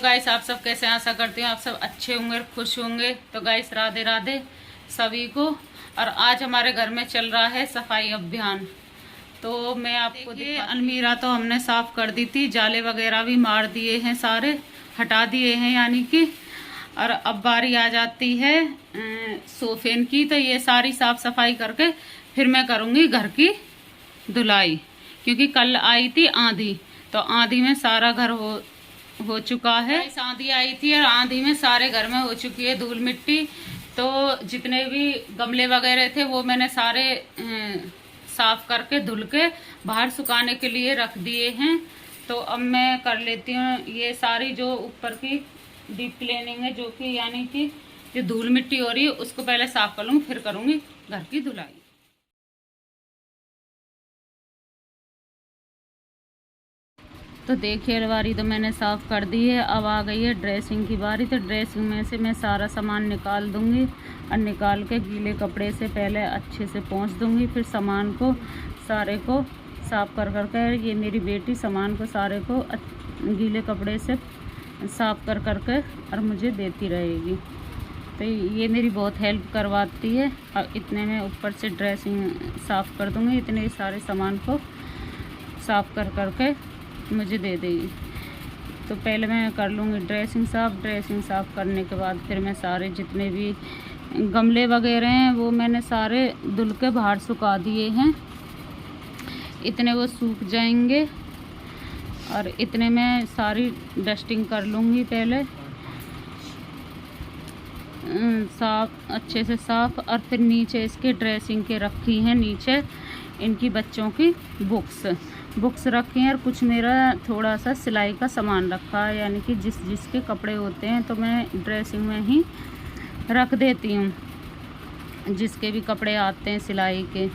Guys, आप सब कैसे हैं? आशा करती हूँ आप सब अच्छे होंगे, खुश होंगे। तो गाइस, राधे राधे सभी को। और आज हमारे घर में चल रहा है सफाई अभियान। तो मैं आपको देखिए, अलमीरा तो हमने साफ कर दी थी, जाले वगैरह भी मार दिए हैं, सारे हटा दिए हैं यानी कि। और अब बारी आ जाती है सोफे की। तो ये सारी साफ सफाई करके फिर मैं करूँगी घर की धुलाई, क्योंकि कल आई थी आंधी। तो आंधी में सारा घर हो चुका है। आंधी आई थी और आंधी में सारे घर में हो चुकी है धूल मिट्टी। तो जितने भी गमले वगैरह थे वो मैंने सारे साफ करके धुल के बाहर सुखाने के लिए रख दिए हैं। तो अब मैं कर लेती हूँ ये सारी जो ऊपर की डीप क्लीनिंग है, जो कि यानी कि जो धूल मिट्टी हो रही है उसको पहले साफ कर लूँगी, फिर करूँगी घर की धुलाई। तो देखिए, अलमारी तो मैंने साफ़ कर दी है। अब आ गई है ड्रेसिंग की बारी। तो ड्रेसिंग में से मैं सारा सामान निकाल दूंगी और निकाल के गीले कपड़े से पहले अच्छे से पोंछ दूंगी। फिर सामान को सारे को साफ़ कर कर ये मेरी बेटी सामान को सारे को गीले कपड़े से साफ़ कर और मुझे देती रहेगी। तो ये मेरी बहुत हेल्प करवाती है। और इतने में ऊपर से ड्रेसिंग साफ़ कर दूँगी। इतने सारे सामान को साफ़ कर मुझे दे देगी। तो पहले मैं कर लूँगी ड्रेसिंग साफ़। ड्रेसिंग साफ़ करने के बाद फिर मैं सारे जितने भी गमले वगैरह हैं वो मैंने सारे धुल के बाहर सुखा दिए हैं। इतने वो सूख जाएंगे और इतने में सारी डस्टिंग कर लूँगी पहले साफ़, अच्छे से साफ़। और फिर नीचे इसके ड्रेसिंग के रखी हैं, नीचे इनकी बच्चों की बुक्स रखी हैं। और कुछ मेरा थोड़ा सा सिलाई का सामान रखा है, यानी कि जिसके कपड़े होते हैं तो मैं ड्रेसिंग में ही रख देती हूँ, जिसके भी कपड़े आते हैं सिलाई के।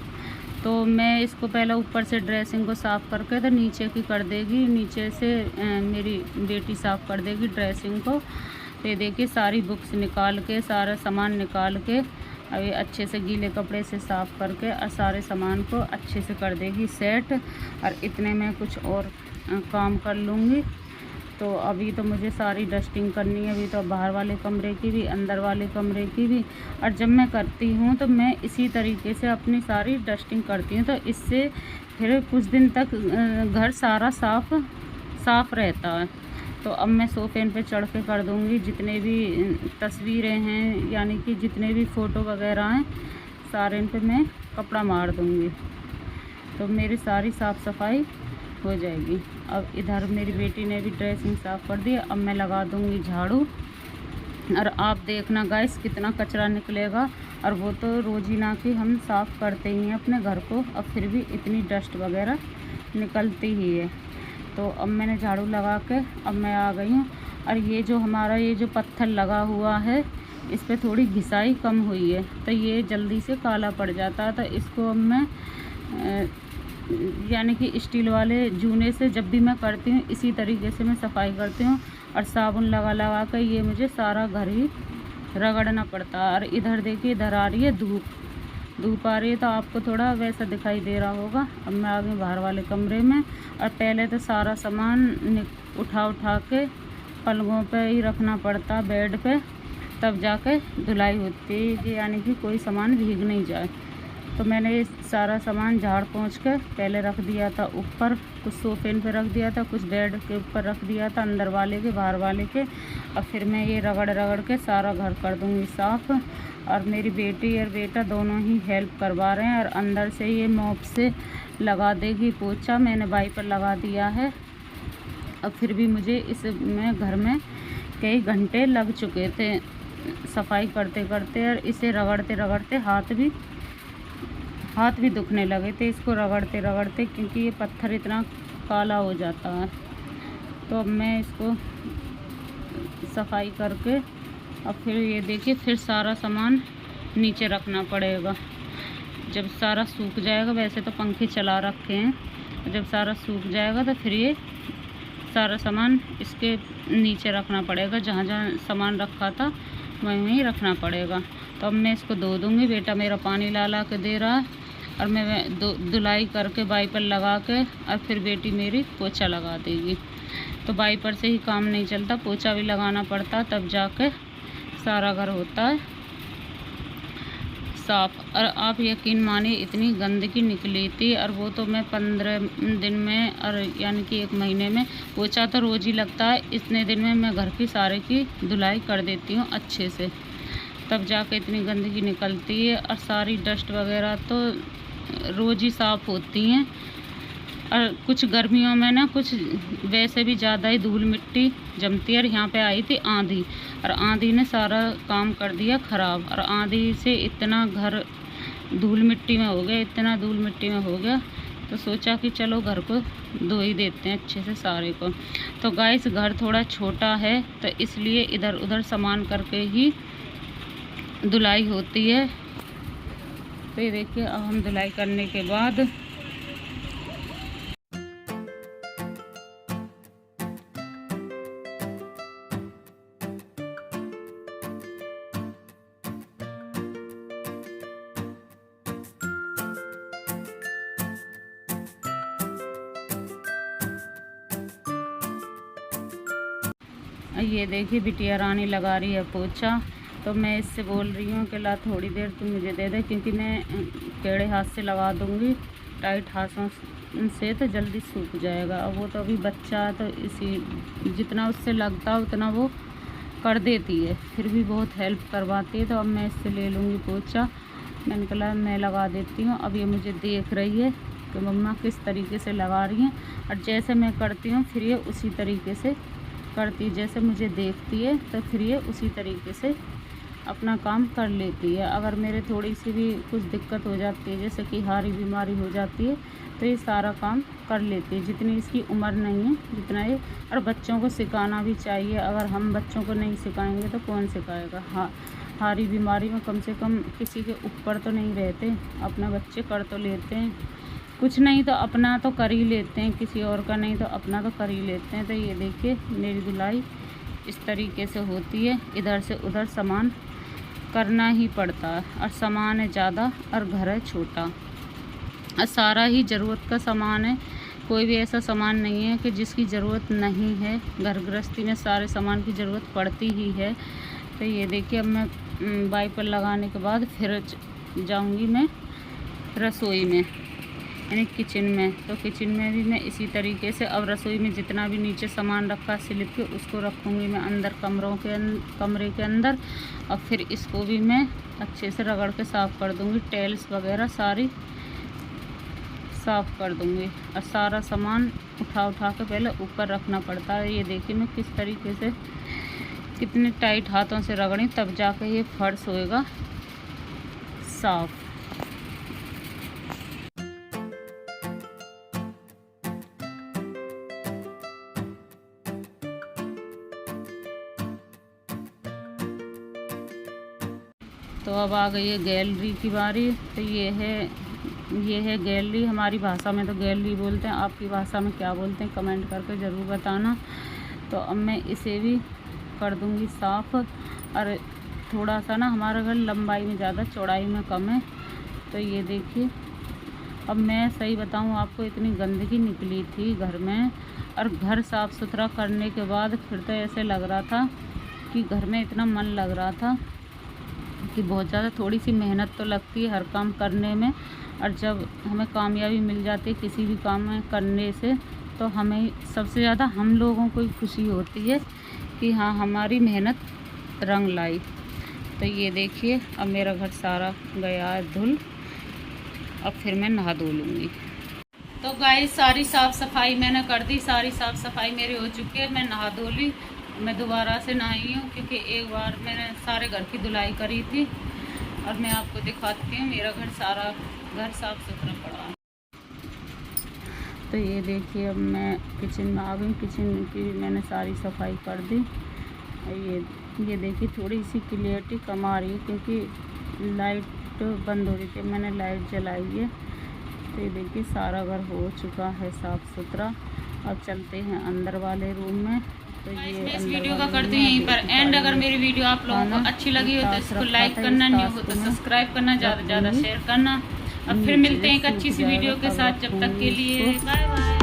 तो मैं इसको पहले ऊपर से ड्रेसिंग को साफ़ करके तो नीचे की कर देगी, नीचे से मेरी बेटी साफ़ कर देगी ड्रेसिंग को। तो ये देखिए, सारी बुक्स निकाल के सारा सामान निकाल के अभी अच्छे से गीले कपड़े से साफ़ करके और सारे सामान को अच्छे से कर देगी सेट। और इतने में कुछ और काम कर लूँगी। तो अभी तो मुझे सारी डस्टिंग करनी है, अभी तो बाहर वाले कमरे की भी, अंदर वाले कमरे की भी। और जब मैं करती हूँ तो मैं इसी तरीके से अपनी सारी डस्टिंग करती हूँ। तो इससे फिर कुछ दिन तक घर सारा साफ़ रहता है। तो अब मैं सोफे पे चढ़ के कर दूँगी जितने भी तस्वीरें हैं, यानी कि जितने भी फ़ोटो वगैरह हैं सारे इन पे मैं कपड़ा मार दूँगी। तो मेरी सारी साफ़ सफाई हो जाएगी। अब इधर मेरी बेटी ने भी ड्रेसिंग साफ़ कर दी। अब मैं लगा दूँगी झाड़ू। और आप देखना गाइस कितना कचरा निकलेगा। और वो तो रोज़ीना की हम साफ़ करते ही हैं अपने घर को, अब फिर भी इतनी डस्ट वगैरह निकलती ही है। तो अब मैंने झाड़ू लगा के अब मैं आ गई हूँ। और ये जो हमारा ये जो पत्थर लगा हुआ है इस पे थोड़ी घिसाई कम हुई है, तो ये जल्दी से काला पड़ जाता है। तो इसको अब मैं यानी कि स्टील वाले जूने से जब भी मैं करती हूँ इसी तरीके से मैं सफाई करती हूँ। और साबुन लगा कर ये मुझे सारा घर ही रगड़ना पड़ता है। और इधर देखिए, इधर आ रही है धूप आ रही है, तो आपको थोड़ा वैसा दिखाई दे रहा होगा। अब मैं आ गई बाहर वाले कमरे में। और पहले तो सारा सामान उठा के पलंगों पे ही रखना पड़ता, बेड पे, तब जाके धुलाई होती है, यानी कि कोई सामान भीग नहीं जाए। तो मैंने सारा सामान झाड़ पोंछ के पहले रख दिया था ऊपर, कुछ सोफे पे रख दिया था, कुछ बेड के ऊपर रख दिया था, अंदर वाले के बाहर वाले के। और फिर मैं ये रगड़ के सारा घर कर दूँगी साफ़। और मेरी बेटी और बेटा दोनों ही हेल्प करवा रहे हैं। और अंदर से ये मॉप से लगा देगी पोछा, मैंने वाइपर लगा दिया है। अब फिर भी मुझे इसमें घर में कई घंटे लग चुके थे सफाई करते और इसे रगड़ते हाथ भी दुखने लगे थे इसको रगड़ते, क्योंकि ये पत्थर इतना काला हो जाता है। तो अब मैं इसको सफाई करके और फिर ये देखिए, फिर सारा सामान नीचे रखना पड़ेगा। जब सारा सूख जाएगा, वैसे तो पंखे चला रखे हैं, जब सारा सूख जाएगा तो फिर ये सारा सामान इसके नीचे रखना पड़ेगा। जहाँ सामान रखा था वहीं रखना पड़ेगा। तो अब मैं इसको धो दूँगी। बेटा मेरा पानी ला के दे रहा है और मैं धुलाई करके वाइपर लगा के और फिर बेटी मेरी पोछा लगा देगी। तो वाइपर से ही काम नहीं चलता, पोछा भी लगाना पड़ता, तब जाके सारा घर होता है साफ। और आप यकीन मानिए इतनी गंदगी निकली थी, और वो तो मैं 15 दिन में, और यानी कि 1 महीने में, पोछा तो रोज़ ही लगता है, इतने दिन में मैं घर की सारे की धुलाई कर देती हूँ अच्छे से, तब जाके इतनी गंदगी निकलती है। और सारी डस्ट वगैरह तो रोज़ ही साफ़ होती हैं। और कुछ गर्मियों में ना कुछ वैसे भी ज़्यादा ही धूल मिट्टी जमती है। और यहाँ पे आई थी आंधी, और आंधी ने सारा काम कर दिया ख़राब। और आंधी से इतना घर धूल मिट्टी में हो गया, इतना धूल मिट्टी में हो गया, तो सोचा कि चलो घर को धो ही देते हैं अच्छे से सारे को। तो गाइस घर थोड़ा छोटा है, तो इसलिए इधर उधर सामान करके ही धुलाई होती है। तो ये देखिए अब हम धुलाई करने के बाद ये देखिए बिटिया रानी लगा रही है पोछा। तो मैं इससे बोल रही हूँ कि ला थोड़ी देर तुम मुझे दे दे, क्योंकि मैं टेढ़े हाथ से लगा दूँगी, टाइट हाथों से तो जल्दी सूख जाएगा। अब वो तो अभी बच्चा है, तो इसी जितना उससे लगता है उतना वो कर देती है, फिर भी बहुत हेल्प करवाती है। तो अब मैं इससे ले लूँगी पोछा। मैंने कहा मैं लगा देती हूँ। अब ये मुझे देख रही है कि मम्मा किस तरीके से लगा रही हैं, और जैसे मैं करती हूँ फिर ये उसी तरीके से करती, जैसे मुझे देखती है तो फिर ये उसी तरीके से अपना काम कर लेती है। अगर मेरे थोड़ी सी भी कुछ दिक्कत हो जाती है, जैसे कि हारी बीमारी हो जाती है, तो ये सारा काम कर लेती है। जितनी इसकी उम्र नहीं है जितना ये, और बच्चों को सिखाना भी चाहिए। अगर हम बच्चों को नहीं सिखाएंगे तो कौन सिखाएगा। हाँ, हारी बीमारी में कम से कम किसी के ऊपर तो नहीं रहते, अपना बच्चे कर तो लेते हैं, कुछ नहीं तो अपना तो कर ही लेते हैं, किसी और का नहीं तो अपना तो कर ही लेते हैं। तो ये देखिए मेरी धुलाई इस तरीके से होती है, इधर से उधर सामान करना ही पड़ता है। और सामान है ज़्यादा और घर है छोटा, और सारा ही ज़रूरत का सामान है, कोई भी ऐसा सामान नहीं है कि जिसकी ज़रूरत नहीं है। घर गृहस्थी में सारे सामान की ज़रूरत पड़ती ही है। तो ये देखिए अब मैं वाइपर लगाने के बाद फिर जाऊंगी मैं रसोई में, यानी किचन में। तो किचन में भी मैं इसी तरीके से, अब रसोई में जितना भी नीचे सामान रखा स्लिप के, उसको रखूँगी मैं अंदर कमरे के अंदर। और फिर इसको भी मैं अच्छे से रगड़ के साफ़ कर दूँगी, टाइल्स वगैरह सारी साफ़ कर दूँगी। और सारा सामान उठा के पहले ऊपर रखना पड़ता है। ये देखिए मैं किस तरीके से कितने टाइट हाथों से रगड़ी, तब जाके ये फर्श होएगा साफ़। तो अब आ गई है गैलरी की बारी। तो ये है गैलरी, हमारी भाषा में तो गैलरी बोलते हैं, आपकी भाषा में क्या बोलते हैं कमेंट करके ज़रूर बताना। तो अब मैं इसे भी कर दूंगी साफ़। और थोड़ा सा ना हमारा घर लंबाई में ज़्यादा चौड़ाई में कम है। तो ये देखिए अब मैं सही बताऊं आपको, इतनी गंदगी निकली थी घर में, और घर साफ़ सुथरा करने के बाद फिर तो ऐसे लग रहा था कि घर में इतना मन लग रहा था कि बहुत ज़्यादा, थोड़ी सी मेहनत तो लगती है हर काम करने में। और जब हमें कामयाबी मिल जाती है किसी भी काम में करने से, तो हमें सबसे ज़्यादा हम लोगों को ही खुशी होती है कि हाँ हमारी मेहनत रंग लाई। तो ये देखिए अब मेरा घर सारा गया है धुल। अब फिर मैं नहा धो लूँगी। तो गाइस सारी साफ़ सफाई मैंने कर दी, सारी साफ़ सफाई मेरी हो चुकी है। मैं नहा धो ली, मैं दोबारा से नहाई हूँ क्योंकि एक बार मैंने सारे घर की धुलाई करी थी। और मैं आपको दिखाती हूँ मेरा सारा घर साफ़ सुथरा पड़ा है। तो ये देखिए अब मैं किचन में आ गई, किचन की मैंने सारी सफाई कर दी। और ये देखिए थोड़ी सी क्लियरिटी कम आ रही है क्योंकि लाइट बंद हो रही थी, मैंने लाइट जलाई है। तो ये देखिए सारा घर हो चुका है साफ़ सुथरा। अब चलते हैं अंदर वाले रूम में। तो ये इस वीडियो का करते हैं यहीं पर एंड। अगर मेरी वीडियो आप लोगों को अच्छी लगी हो तो इसको लाइक करना, न्यू हो तो सब्सक्राइब करना, ज़्यादा से ज़्यादा शेयर करना। अब फिर मिलते हैं एक अच्छी सी वीडियो के साथ, जब तक के लिए बाय बाय।